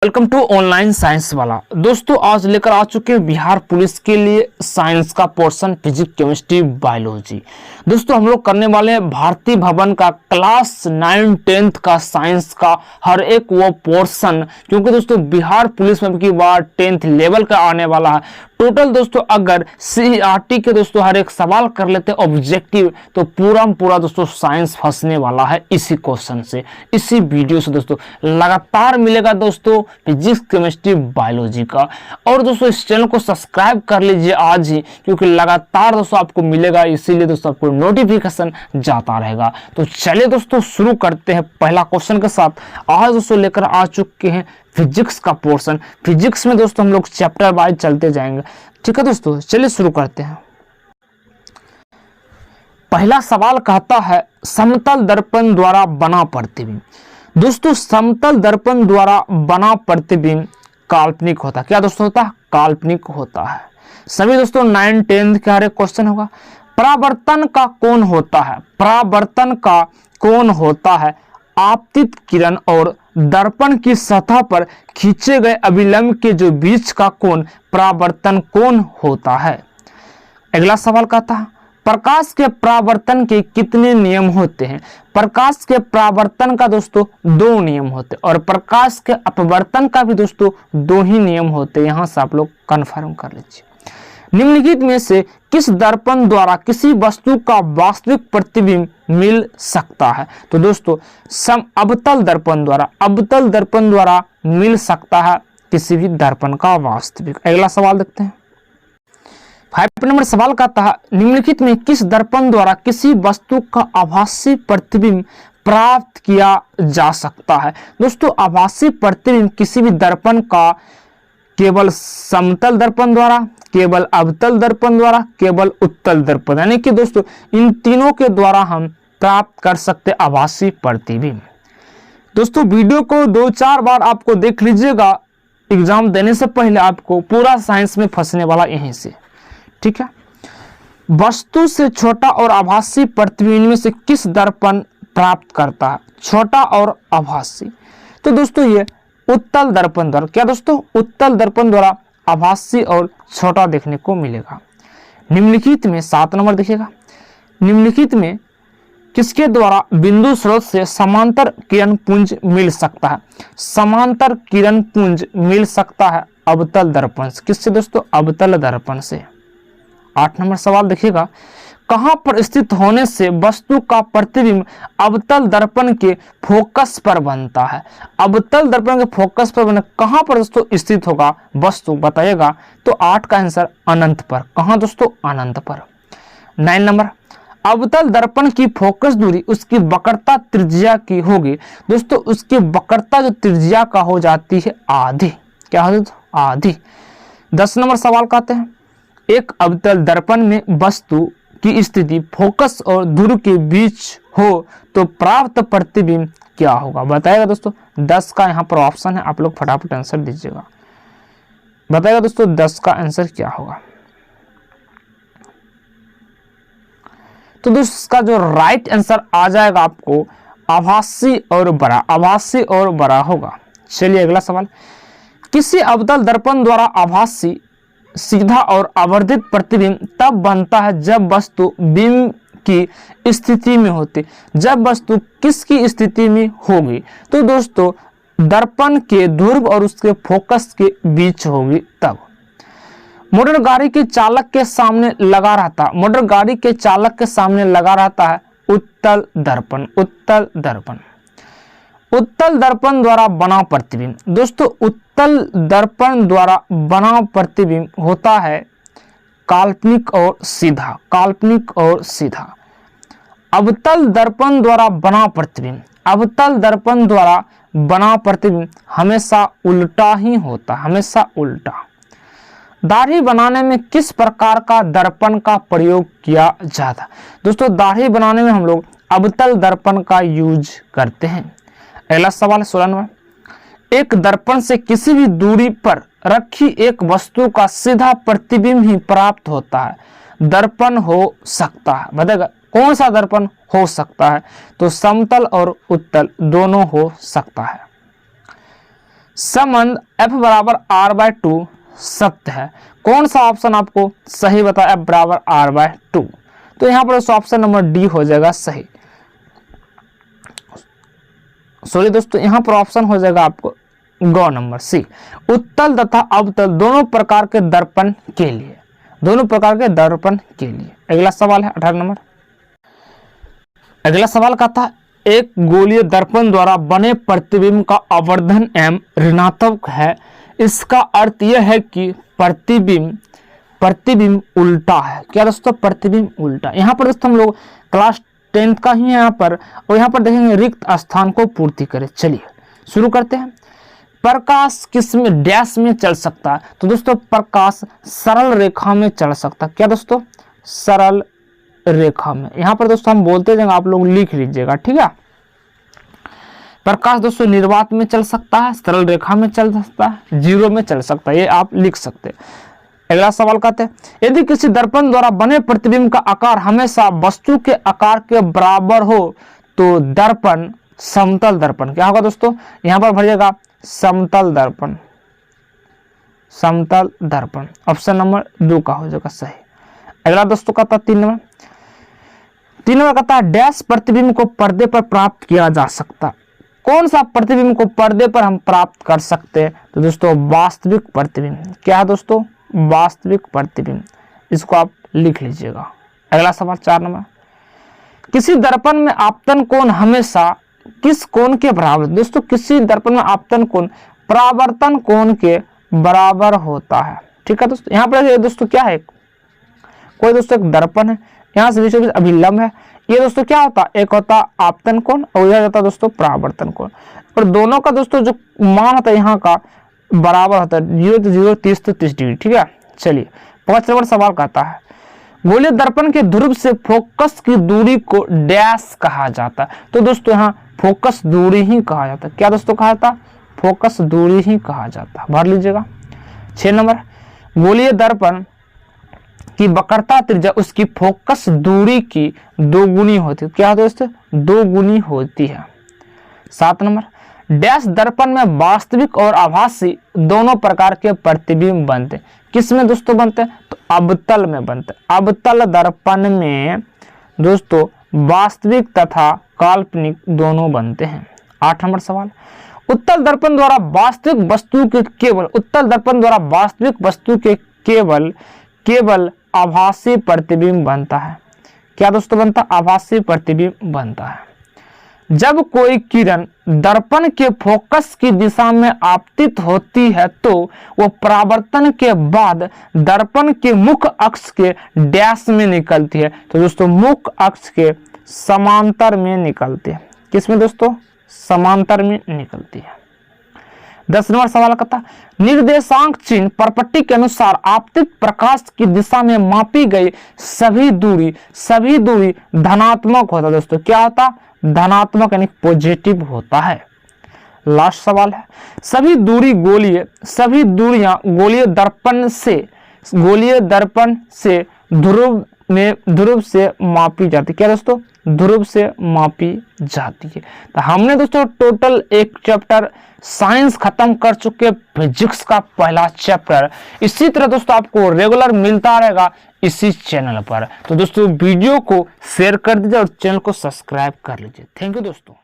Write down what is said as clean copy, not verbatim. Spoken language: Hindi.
वेलकम टू ऑनलाइन साइंस वाला। दोस्तों आज लेकर आ चुके हैं बिहार पुलिस के लिए साइंस का पोर्शन फिजिक्स केमिस्ट्री बायोलॉजी। दोस्तों हम लोग करने वाले हैं भारतीय भवन का क्लास 9 10th का साइंस का हर एक वो पोर्शन, क्योंकि दोस्तों बिहार पुलिस में की बार 10th लेवल का आने वाला है। टोटल दोस्तों अगर सीईआरटी के दोस्तों हर एक सवाल कर लेते ऑब्जेक्टिव तो पूरा दोस्तों साइंस फंसने वाला है इसी क्वेश्चन से, इसी वीडियो से दोस्तों लगातार मिलेगा दोस्तों फिजिक्स केमिस्ट्री बायोलॉजी का। और दोस्तों इस चैनल को सब्सक्राइब कर लीजिए आज ही, क्योंकि लगातार दोस्तों आपको मिलेगा, इसीलिए दोस्तों आपको नोटिफिकेशन जाता रहेगा। तो चलिए दोस्तों शुरू करते हैं पहला क्वेश्चन के साथ। आज दोस्तों लेकर आ चुके हैं फिजिक्स का पोर्शन। फिजिक्स में दोस्तों हम लोग चैप्टर वाइज चलते जाएंगे, ठीक है दोस्तों। चलिए शुरू करते हैं। पहला सवाल कहता है समतल दर्पण द्वारा बना प्रतिबिंब। दोस्तों समतल दर्पण द्वारा बना प्रतिबिंब काल्पनिक होता है। क्या दोस्तों होता है? काल्पनिक होता है। सभी दोस्तों 9 10th का हर एक क्वेश्चन होगा। परावर्तन का कोण होता है, परावर्तन का कोण होता है आपतित किरण और दर्पण की सतह पर खींचे गए अभिलंब के जो बीच का कोण परावर्तन कोण होता है। अगला सवाल कहता है प्रकाश के परावर्तन के कितने नियम होते हैं? प्रकाश के परावर्तन का दोस्तों 2 नियम होते हैं और प्रकाश के अपवर्तन का भी दोस्तों 2 ही नियम होते हैं। यहां से आप लोग कंफर्म कर लीजिए। निम्नलिखित में से किस दर्पण द्वारा किसी वस्तु का वास्तविक प्रतिबिंब मिल सकता है? तो दोस्तों अवतल दर्पण द्वारा, अवतल दर्पण द्वारा मिल सकता है किसी भी दर्पण का वास्तविक। अगला सवाल देखते हैं। 5 नंबर सवाल कहता है निम्नलिखित में किस दर्पण द्वारा किसी वस्तु का आभासी प्रतिबिंब प्राप्त किया जा सकता है? दोस्तों आभासी प्रतिबिंब किसी भी दर्पण का केवल समतल दर्पण द्वारा, केवल अवतल दर्पण द्वारा, केवल उत्तल दर्पण, यानी कि दोस्तों इन तीनों के द्वारा हम प्राप्त कर सकते आभासी प्रतिबिंब। दोस्तों वीडियो को 2-4 बार आपको देख लीजिएगा, एग्जाम देने से पहले आपको पूरा साइंस में फंसने वाला यहीं से, ठीक है। वस्तु से छोटा और आभासी प्रतिबिंब में से किस दर्पण प्राप्त करता है? छोटा और आभासी। तो दोस्तों ये उत्तल दर्पण द्वारा, क्या दोस्तों? उत्तल दर्पण द्वारा आभासी और छोटा देखने को मिलेगा। निम्नलिखित में 7 नंबर देखिएगा, निम्नलिखित में किसके द्वारा बिंदु स्रोत से समांतर किरण पुंज मिल सकता है? समांतर किरण पुंज मिल सकता है अवतल दर्पण से। किससे दोस्तों? अवतल दर्पण से। 8 नंबर सवाल देखिएगा, कहां पर स्थित होने से वस्तु का प्रतिबिंब अवतल दर्पण के फोकस पर बनता है? अवतल दर्पण के फोकस पर बने कहां पर दोस्तों स्थित होगा वस्तु, बताइएगा। तो 8 का आंसर अनंत पर। कहां दोस्तों? अनंत पर। 9 नंबर, अवतल दर्पण की फोकस दूरी उसकी वक्रता त्रिज्या की होगी। दोस्तों उसकी वक्रता जो त्रिज्या का हो जाती है आधी। क्या हो जाती? आधी। 10 नंबर सवाल कहते हैं एक अवतल दर्पण में वस्तु की स्थिति फोकस और ध्रुव के बीच हो तो प्राप्त प्रतिबिंब क्या होगा? बताएगा दोस्तों। 10 का यहाँ पर ऑप्शन है, आप लोग फटाफट आंसर दीजिएगा। बताएगा दोस्तों 10 का आंसर क्या होगा? तो दोस्तों इसका जो राइट आंसर आ जाएगा आपको आभासी और बड़ा, आभासी और बड़ा होगा। चलिए अगला सवाल, किसी अवतल दर्पण द्वारा आभासी सीधा और आवर्धित प्रतिबिंब तब बनता है जब वस्तु बिंब की स्थिति में होती। जब वस्तु किसकी स्थिति में होगी? तो दोस्तों दर्पण के ध्रुव और उसके फोकस के बीच होगी तब। मोटर गाड़ी के चालक के सामने लगा रहता, मोटर गाड़ी के चालक के सामने लगा रहता है उत्तल दर्पण, उत्तल दर्पण। उत्तल दर्पण द्वारा बना प्रतिबिंब। दोस्तों उत्तल दर्पण द्वारा बना प्रतिबिंब होता है काल्पनिक और सीधा, काल्पनिक और सीधा। अवतल दर्पण द्वारा बना प्रतिबिंब, अवतल दर्पण द्वारा बना प्रतिबिंब हमेशा उल्टा ही होता, हमेशा उल्टा। दाढ़ी बनाने में किस प्रकार का दर्पण का प्रयोग किया जाता? दोस्तों दाढ़ी बनाने में हम लोग अवतल दर्पण का यूज करते हैं। अगला सवाल 16 नंबर, एक दर्पण से किसी भी दूरी पर रखी एक वस्तु का सीधा प्रतिबिंब ही प्राप्त होता है। दर्पण हो सकता है, बताएगा कौन सा दर्पण हो सकता है? तो समतल और उत्तल दोनों हो सकता है। संबंध f बराबर r/2 सत्य है। कौन सा ऑप्शन आपको सही बता, f बराबर r/2। तो यहाँ पर ऑप्शन नंबर डी हो जाएगा सही। सॉरी दोस्तों, यहाँ पर ऑप्शन हो जाएगा आपको गौ नंबर सी, उत्तल तथा अवतल दोनों प्रकार के दर्पण के लिए, दोनों प्रकार के दर्पण के लिए। अगला सवाल है 18 नंबर। अगला सवाल कहता है एक गोलीय दर्पण द्वारा बने प्रतिबिंब का आवर्धन m ऋणात्मक है, इसका अर्थ यह है कि प्रतिबिंब उल्टा है। क्या दोस्तों, प्रतिबिंब उल्टा। यहाँ पर दोस्तों हम लोग क्लास 10th का ही है यहाँ पर, और यहाँ पर देखेंगे रिक्त स्थान को पूर्ति करें। चलिए शुरू करते हैं। प्रकाश किस में डैश में चल सकता है, तो दोस्तों प्रकाश सरल रेखा में चल सकता है। क्या दोस्तों, सरल रेखा में। यहाँ पर दोस्तों हम बोलते जाएंगे, आप लोग लिख लीजिएगा, ठीक है। प्रकाश दोस्तों निर्वात में चल सकता है, सरल रेखा में चल सकता है, जीरो में चल सकता है, ये आप लिख सकते हैं। अगला सवाल कहते हैं यदि किसी दर्पण द्वारा बने प्रतिबिंब का आकार हमेशा वस्तु के आकार के बराबर हो तो दर्पण समतल दर्पण क्या होगा दोस्तों, यहाँ पर भरिएगा समतल दर्पण, समतल दर्पण। ऑप्शन नंबर 2 का हो जाएगा सही। अगला दोस्तों कहता है 3 नंबर कहता है डैश प्रतिबिंब को पर्दे पर प्राप्त किया जा सकता। कौन सा प्रतिबिंब को पर्दे पर हम प्राप्त कर सकते हैं, तो दोस्तों वास्तविक प्रतिबिंब। क्या है दोस्तों, वास्तविक प्रतिबिंब। इसको आप लिख लीजिएगा। अगला सवाल 4 नंबर, किसी दर्पण में आपतन कोण हमेशा किस कोण के बराबर। दोस्तों किसी दर्पण में आपतन कोण परावर्तन कोण के बराबर होता है, ठीक है दोस्तों। यहाँ पर दोस्तों क्या है, कोई दोस्तों एक दर्पण है, यहाँ से बीचों बीच अभिलंब है, ये दोस्तों क्या होता है, एक होता आपतन कोण और यह होता है दोस्तों परावर्तन कोण, और दोनों का दोस्तों जो मान होता है यहाँ का बराबर होता है 0 to 0 30 to 30 डिग्री, ठीक है। चलिए 5 नंबर सवाल कहता है गोलीय दर्पण के ध्रुव से फोकस की दूरी को डैश कहा जाता है। तो दोस्तों यहाँ फोकस दूरी ही कहा जाता है। क्या दोस्तों कहा जाता, फोकस दूरी ही कहा जाता है, भर लीजिएगा। 6 नंबर गोलीय दर्पण की वक्रता त्रिज्या उसकी फोकस दूरी की 2 गुनी होती है। क्या दोस्तों, 2 गुनी होती है। 7 नंबर डैश दर्पण में वास्तविक और आभासी दोनों प्रकार के प्रतिबिंब बनते हैं। किस में दोस्तों बनते हैं, तो अवतल में बनते हैं। अवतल दर्पण में दोस्तों वास्तविक तथा काल्पनिक दोनों बनते हैं। 8 नंबर सवाल उत्तल दर्पण द्वारा वास्तविक वस्तु के केवल उत्तल दर्पण द्वारा वास्तविक वस्तु के केवल आभासी प्रतिबिंब बनता है। क्या दोस्तों बनता है, आभासी प्रतिबिंब बनता है। जब कोई किरण दर्पण के फोकस की दिशा में आपतित होती है तो वो परावर्तन के बाद दर्पण के मुख्य अक्ष के डैश में निकलती है। तो दोस्तों मुख्य अक्ष के समांतर में निकलती है। किसमें दोस्तों, समांतर में निकलती है। 10 नंबर सवाल कहता निर्देशांक चिन्ह परपट्टी के अनुसार आपतित प्रकाश की दिशा में मापी गई सभी दूरी धनात्मक होता है। दोस्तों क्या होता, धनात्मक यानी पॉजिटिव होता है। लास्ट सवाल है सभी दूरियां गोलीय दर्पण से ध्रुव से मापी जाती है। क्या दोस्तों, ध्रुव से मापी जाती है। तो हमने दोस्तों टोटल एक चैप्टर साइंस खत्म कर चुके, फिजिक्स का पहला चैप्टर। इसी तरह दोस्तों आपको रेगुलर मिलता रहेगा इसी चैनल पर। तो दोस्तों वीडियो को शेयर कर दीजिए और चैनल को सब्सक्राइब कर लीजिए। थैंक यू दोस्तों।